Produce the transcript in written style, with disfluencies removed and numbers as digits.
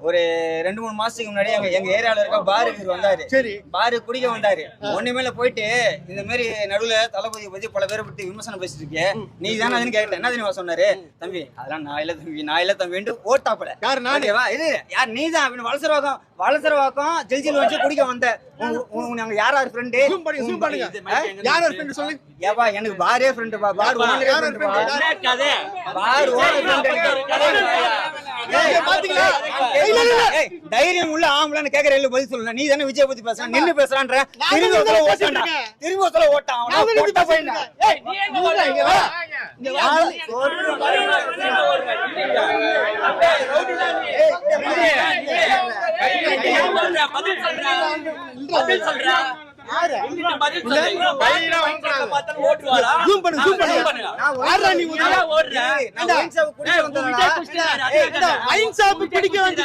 ஒரு 2-3 மாசத்துக்கு முன்னாடி எங்க ஏரியால இருக்க பாருக்கு வந்தாரு. சரி. பாரு குடிக்க வந்தாரு. ஒண்ணுமேல போயிட்டு இந்த மாதிரி நடுவுல தளபதி பத்தி பல பேரை பத்தி விமர்சனம் பேசிட்டு இருக்கே, நீ தானே அதுன்னு கேட்டேன். என்ன தெரியுமா சொன்னாரு? தம்பி அதெல்லாம் நான் இல்ல தம்பின்ட்டு ஓட்டாப்பல. யாரு? நானே. இது யார்? நீ தான் வளசரவாக்கம் ஜெல்ஜில் வச்சு குடிக்க வந்த. நாங்க யாராரு ஃப்ரெண்டு? ஜூம் பண்ணுங்க. யார் ஃப்ரெண்ட் சொல்லு. ஏப்பா எனக்கு பாரே ஃப்ரெண்ட் பா. பார் ஓனர் யார் ஃப்ரெண்ட் பா. ஃப்ரெண்ட்? பார் ஓனர் பாத்தீங்களா? ஏய் தைரியம் உள்ள ஆம்பளன்னு கேக்குற இல்ல பதில் சொல்லு. நீ தானே விஜய் பத்தி பேசுற, நின்னு பேசுறான்ற. திரும்பி ஒருத்தல ஓட்டான். அவன போட்டா போயிடா. ஏய் நீ என்ன ஓடுற இங்க வா. இங்க வா. பதில் சொல்றா. யாரு? பதில் சொல்றா. பையனா வாங்கறாங்க. ஓட்டுவாரா? ஜூம் பண்ணு. நான் ஓடுறேன். நான் ஒயின் ஷாப் குடிக்க வந்தேன்டா. ஒயின் ஷாப் குடிக்க வந்து